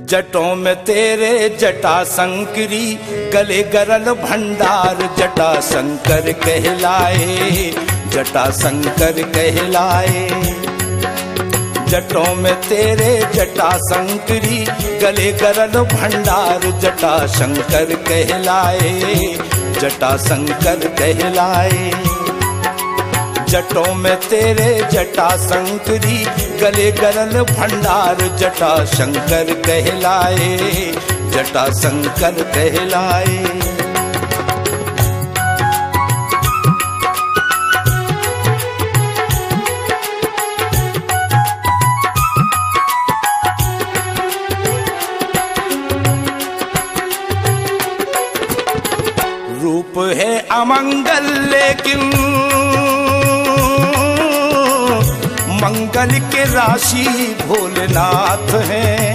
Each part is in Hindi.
जटों में तेरे जटा शंकरी, गले गरल भंडार जटा शंकर कहलाए, जटा शंकर कहलाए। जटों में तेरे जटा शंकरी, गले गरल भंडार जटा शंकर कहलाए, जटा शंकर कहलाए। जटों में तेरे जटा शंकरी, गले गरल भंडार जटा शंकर कहलाए, जटा शंकर कहलाए। रूप है अमंगल लेकिन मंगल के राशि भोलेनाथ हैं।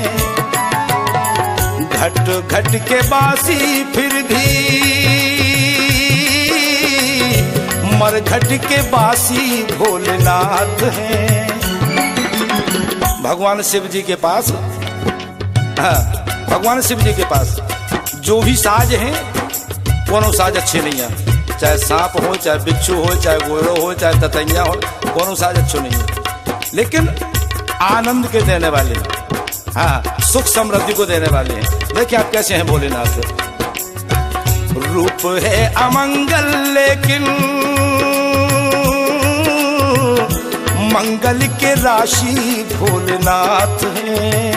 घट घट के बासी फिर भी मरघट के बासी भोलेनाथ हैं। भगवान शिव जी के पास, भगवान शिव जी के पास जो भी साज हैं, कोनो साज अच्छे नहीं है। चाहे सांप हो, चाहे बिच्छू हो, चाहे गोरो हो, चाहे ततैया हो, कोनो साज अच्छे नहीं है। लेकिन आनंद के देने वाले, हाँ, सुख समृद्धि को देने वाले हैं। देखिए आप कैसे हैं भोलेनाथ। रूप है अमंगल लेकिन मंगल के राशि भोलेनाथ हैं।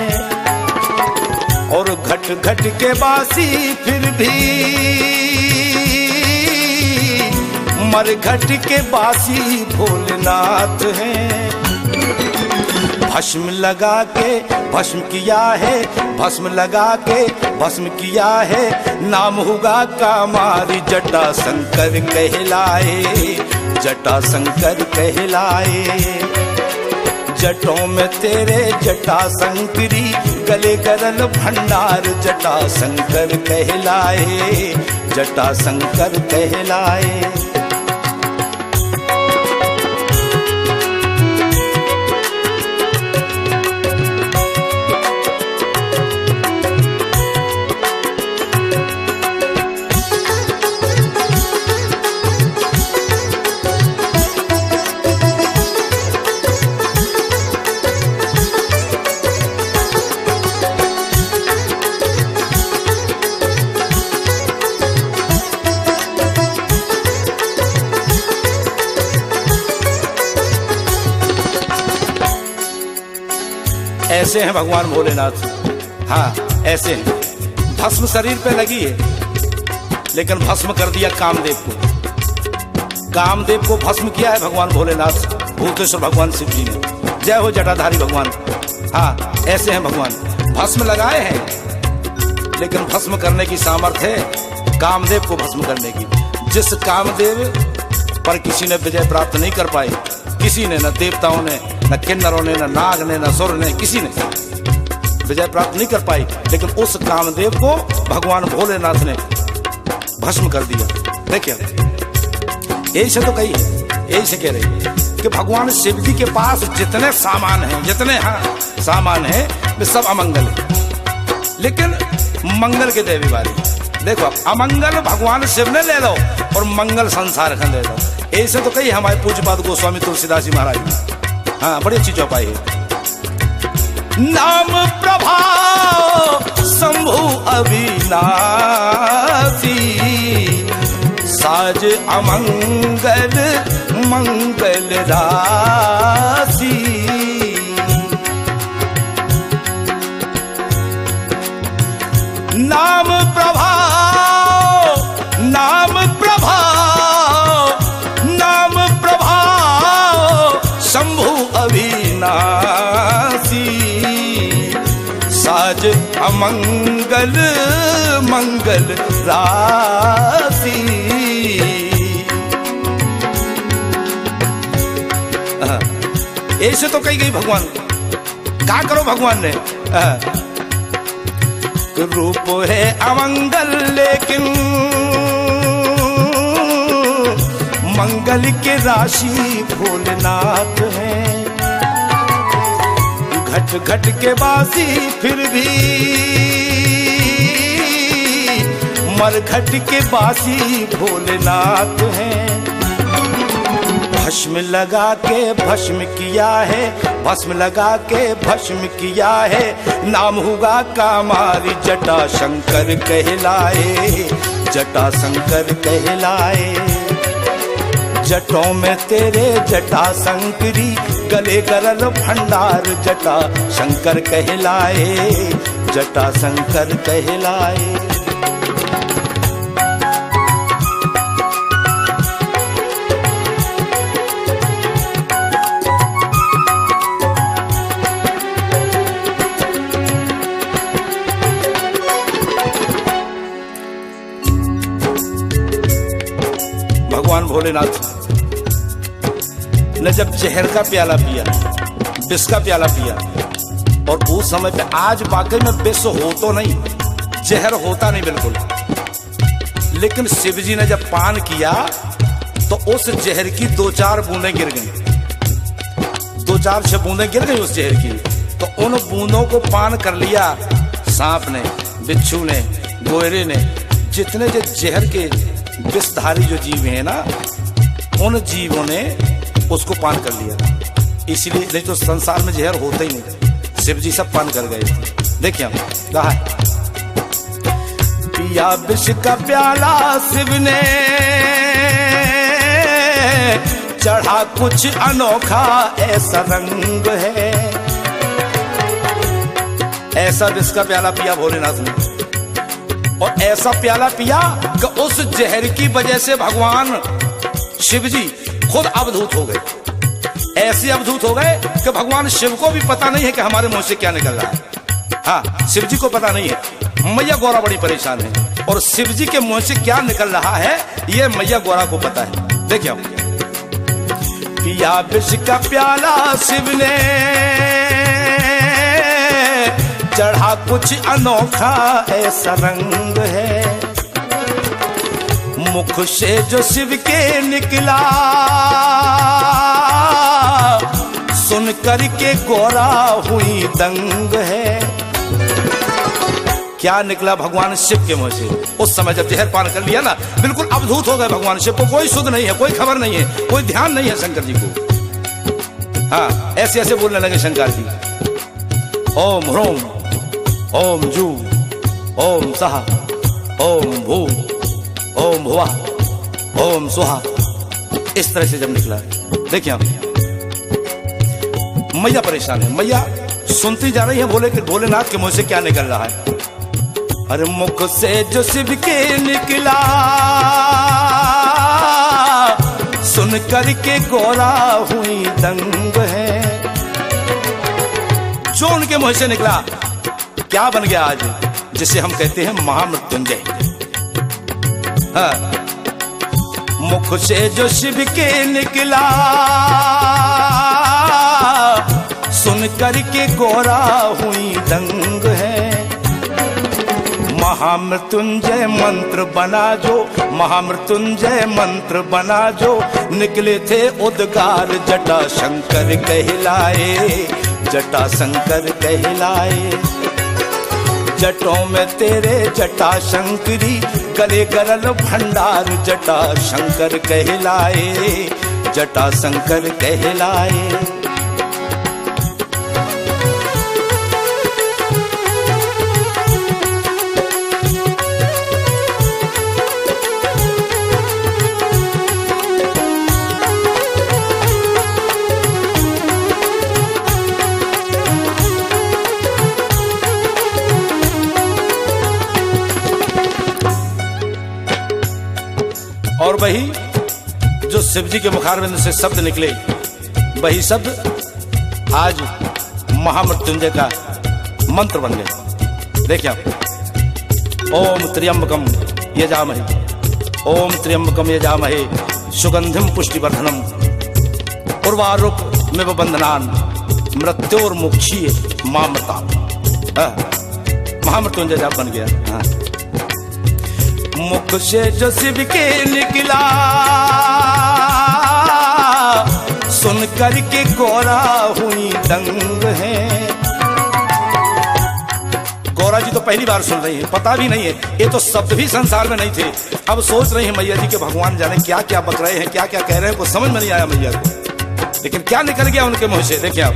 और घट घट के बासी फिर भी मरघट के बासी भोलेनाथ हैं। भस्म लगा के भस्म किया है, भस्म लगा के भस्म किया है, नाम होगा कामारी जटा शंकर कहलाए, जटा शंकर कहलाए। जटों में तेरे जटा शंकरी, गले गरल भंडार जटा शंकर कहलाए, जटा शंकर कहलाए। ऐसे हैं भगवान भोलेनाथ, हाँ ऐसे हैं। भस्म शरीर पे लगी है, लेकिन भस्म कर दिया कामदेव को। कामदेव को भस्म किया है भगवान भोलेनाथ, भूतेश्वर भगवान शिव जी ने। जय हो जटाधारी भगवान। हाँ ऐसे हैं भगवान। भस्म लगाए हैं, लेकिन भस्म करने की सामर्थ्य है कामदेव को भस्म करने की। जिस कामदेव पर किसी ने विजय प्राप्त नहीं कर पाई, किसी ने, न देवताओं ने, न किन्नरों ने, न नाग ने, न सुर ने, किसी ने विजय प्राप्त नहीं कर पाई, लेकिन उस कामदेव को भगवान भोलेनाथ ने भस्म कर दिया। देखिए यही से तो कही, यही से कह रही कि भगवान शिव जी के पास जितने सामान हैं, जितने हाँ सामान हैं, वे सब अमंगल है, लेकिन मंगल के देवी वाली। देखो अमंगल भगवान शिव ने ले लो और मंगल संसार का ले लो। ऐसे तो कही हमारे पूज्यपाद गोस्वामी तुलसीदास जी महाराज, हाँ बड़ी अच्छी चौपाई है। नाम प्रभाव शंभु अविनाशी, साज अमंगल मंगल राशि। नाम प्रभाव, नाम प्रभाव, नाम प्रभाव शंभु अविनाशी, साज अमंगल मंगल राशि। ऐसे तो कही गई भगवान, क्या करो भगवान ने। रूप है अमंगल लेकिन मंगल के राशि भोलेनाथ हैं। घट घट के बासी फिर भी मरघट के बासी भोलेनाथ हैं। भस्म लगा के भस्म किया है, भस्म लगा के भस्म किया है, नाम हुआ कामारी जटा शंकर कहलाए, जटा शंकर कहलाए। जटों में तेरे जटा शंकरी, गले करल भंडार जटा शंकर कहलाए, जटा शंकर कहलाए। भगवान भोलेनाथ ने जब जहर का प्याला पिया, विष का प्याला पिया, और उस समय पे, आज वाकई में विष हो तो नहीं, जहर होता नहीं बिल्कुल, लेकिन शिव जी ने जब पान किया तो उस जहर की 2-4 बूंदें गिर गई, 2-4 बूंदें गिर गई उस जहर की। तो उन बूंदों को पान कर लिया सांप ने, बिच्छू ने, गोयरे ने, जितने जो जहर के विषधारी जो जीव हैं ना, उन जीवों ने उसको पान कर लिया। इसीलिए नहीं तो संसार में जहर होता ही नहीं, शिव जी सब पान कर गए। देखिए कहा है, पिया विष का प्याला शिव ने, चढ़ा कुछ अनोखा ऐसा रंग है। ऐसा विष का प्याला पिया भोलेनाथ ने, और ऐसा प्याला पिया कि उस जहर की वजह से भगवान शिव जी खुद अवधूत हो गए। ऐसे अवधूत हो गए कि भगवान शिव को भी पता नहीं है कि हमारे मुंह से क्या निकल रहा है। हाँ, शिव जी को पता नहीं है। मैया गौरा बड़ी परेशान है, और शिव जी के मुंह से क्या निकल रहा है ये मैया गौरा को पता है। देखिए, पिया विष का प्याला शिव ने, चढ़ा कुछ अनोखा ऐसा रंग है। मुख से जो शिव के निकला, सुन करके गौरा हुई दंग है। क्या निकला भगवान शिव के मुंह से? उस समय जब जहर पान कर लिया ना, बिल्कुल अवधूत हो गए भगवान शिव को। कोई सुध नहीं है, कोई खबर नहीं है, कोई ध्यान नहीं है शंकर जी को। हाँ, ऐसे ऐसे बोलने लगे शंकर जी, ओम ह्रोम ओम जू ओम सहा ओम भू ओम भुवः ओम सुहा। इस तरह से जब निकला, देखिए आप, मैया परेशान है। मैया सुनती जा रही है भोलेनाथ के मुंह से क्या निकल रहा है। अरे मुख से जो शिव के निकला, सुन करके गौरा हुई दंग है। जो उनके मुंह से निकला क्या बन गया आज, जिसे हम कहते हैं महामृत्युंजय। हाँ, मुख से जो शिव के निकला, सुन करके गौरा हुई दंग है। महामृत्युंजय मंत्र बना जो, महामृत्युंजय मंत्र बना जो, निकले थे उद्गार जटा शंकर कहलाए, जटा शंकर कहलाए। जटों में तेरे जटा शंकरी, गले करल भंडार जटा शंकर कहलाए, जटा शंकर कहलाए। और वही जो शिव जी के मुखारविंद से शब्द निकले, वही शब्द आज महामृत्युंजय का मंत्र बन गए। देखिए आप, ओम त्र्यंबकम यजामहे, ओम त्र्यंबकम यजामहे, सुगंधिम पुष्टिवर्धनम, उर्वारुकमिव बंधनान्, मृत्योर्मुक्षीय मामृता। महामृत्युंजय जाप बन गया। हाँ, मुख से जो शिव के निकला, सुन करके गौरा हुई दंग है। गौरा जी तो पहली बार सुन रही है, पता भी नहीं है, ये तो शब्द भी संसार में नहीं थे। अब सोच रही है मैया जी के भगवान जाने क्या क्या बक रहे हैं, क्या क्या कह रहे हैं, कुछ समझ में नहीं आया मैया को। लेकिन क्या निकल गया उनके मुंह से, देखिए आप।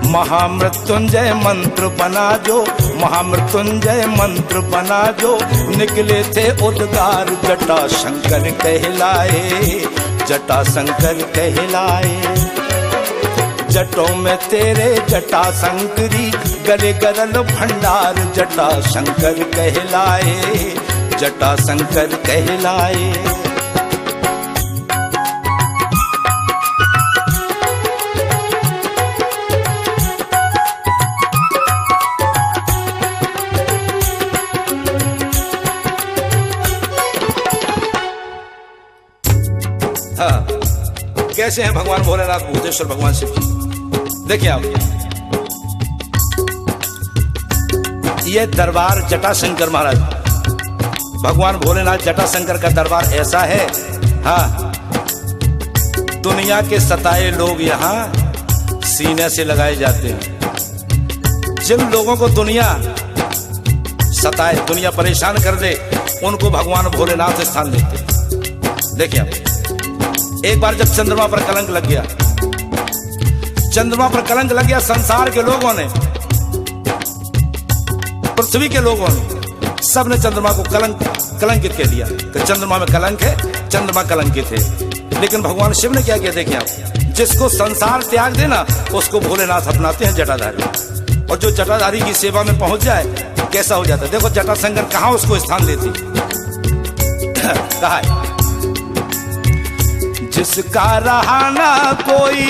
महामृत्युंजय मंत्र बना जो, महामृत्युंजय मंत्र बना जो, निकले थे उद्गार जटा शंकर कहलाए, जटा शंकर कहलाए। जटों में तेरे जटा शंकरी, गले गरल भंडार जटा शंकर कहलाए, जटा शंकर कहलाए। हाँ, कैसे हैं भगवान भोलेनाथ, भूतेश्वर भगवान शिव जी। देखिए आप, ये दरबार जटाशंकर महाराज, भगवान भोलेनाथ जटाशंकर का दरबार ऐसा है। हाँ, दुनिया के सताए लोग यहाँ सीने से लगाए जाते हैं। जिन लोगों को दुनिया सताए, दुनिया परेशान कर दे, उनको भगवान भोलेनाथ स्थान देते हैं। देखिए आप, एक बार जब चंद्रमा पर कलंक लग गया, चंद्रमा पर कलंक लग गया, संसार के लोगों ने, पृथ्वी के लोगों ने, सब ने चंद्रमा को कलंकित कह दिया कि चंद्रमा में कलंक है, चंद्रमा कलंकित है। लेकिन भगवान शिव ने क्या किया, देखिए आप, जिसको संसार त्याग देना उसको भोलेनाथ अपनाते हैं जटाधारी, और जो जटाधारी की सेवा में पहुंच जाए कैसा हो जाता है। देखो जटाशंकर कहां उसको स्थान देती, कहा है, जिसका रहा ना कोई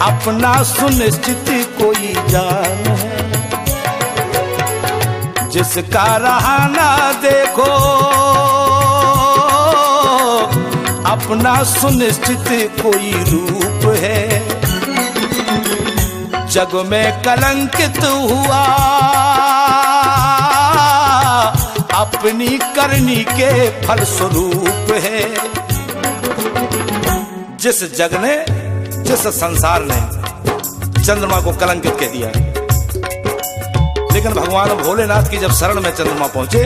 अपना सुनिश्चित कोई जान है, जिसका रहा ना देखो अपना सुनिश्चित कोई रूप है। जग में कलंकित हुआ अपनी करनी के फल स्वरूप है। जिस जग ने, जिस संसार ने चंद्रमा को कलंकित कह दिया, लेकिन भगवान भोलेनाथ की जब शरण में चंद्रमा पहुंचे,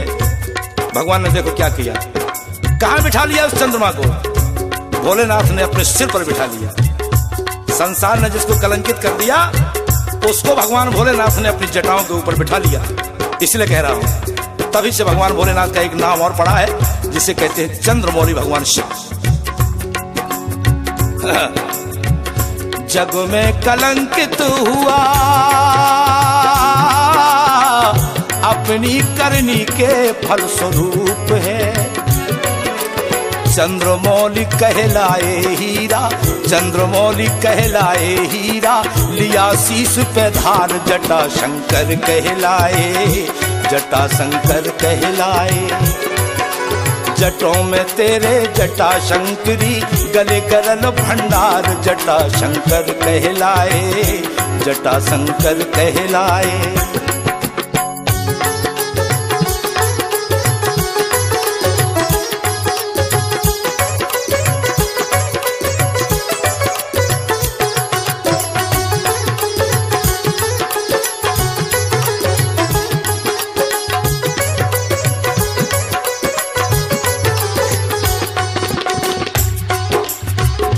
भगवान ने देखो क्या किया, कहां बिठा लिया उस चंद्रमा को, भोलेनाथ ने अपने सिर पर बिठा लिया। संसार ने जिसको कलंकित कर दिया, उसको भगवान भोलेनाथ ने अपनी जटाओं के ऊपर बिठा लिया। इसलिए कह रहा हूं, तभी से भगवान भोलेनाथ का एक नाम और पड़ा है, जिसे कहते हैं चंद्रमौली भगवान शिव। जग में कलंकित हुआ अपनी करनी के फल स्वरूप है। चंद्रमौली कहलाए हीरा, चंद्रमौली कहलाए हीरा, लिया शीश पे धार जटा शंकर कहलाए, जटा शंकर कहलाए। जटों में तेरे जटा शंकरी, गले गरल भंडार जटा शंकर कहलाए, जटा शंकर कहलाए।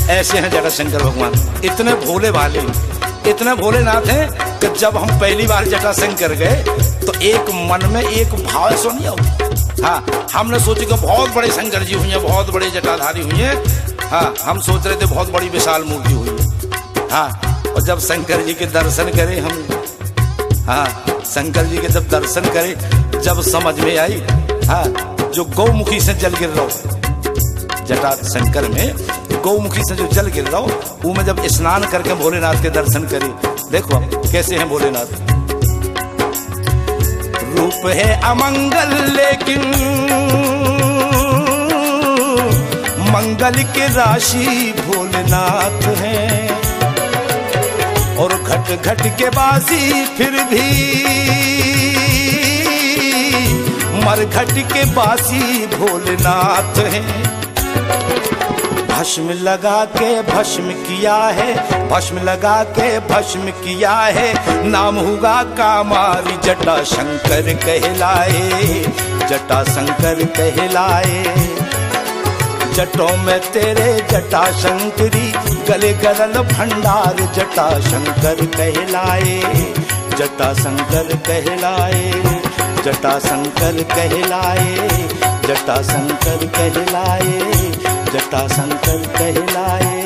ऐसे हैं जटाशंकर भगवान, इतने भोले भाले, इतने भोलेनाथ हैं कि जब हम पहली बार जटाशंकर गए तो एक मन में एक भाव सुनिए। हाँ, हमने सोचे कि बहुत बड़े शंकर जी हुए हैं, बहुत बड़े जटाधारी हुए हैं। हाँ, हम सोच रहे थे बहुत बड़ी विशाल मूर्ति हुई है। हाँ, और जब शंकर जी के दर्शन करे हम, हाँ, शंकर जी के जब दर्शन करे, जब समझ में आई, हाँ, जो गौमुखी से जल गिर रहा जटा शंकर में, गौमुखी से जो जल गिर रहा हो, वो में जब स्नान करके भोलेनाथ के दर्शन करे, देखो कैसे हैं भोलेनाथ। रूप है अमंगल लेकिन मंगल के राशि भोलेनाथ हैं, और घट घट के बासी फिर भी मरघट के बासी भोलेनाथ हैं। भस्म लगा के भस्म किया है, भस्म लगा के भस्म किया है, नाम हुआ कामारी जटा शंकर कहलाए, जटा शंकर कहलाए। जटों में तेरे जटा शंकरी, गले गरल भंडार जटा शंकर कहलाए, जटा शंकर कहलाए, जटा शंकर कहलाए, जटा शंकर कहलाए, जटा शंकर कहलाए।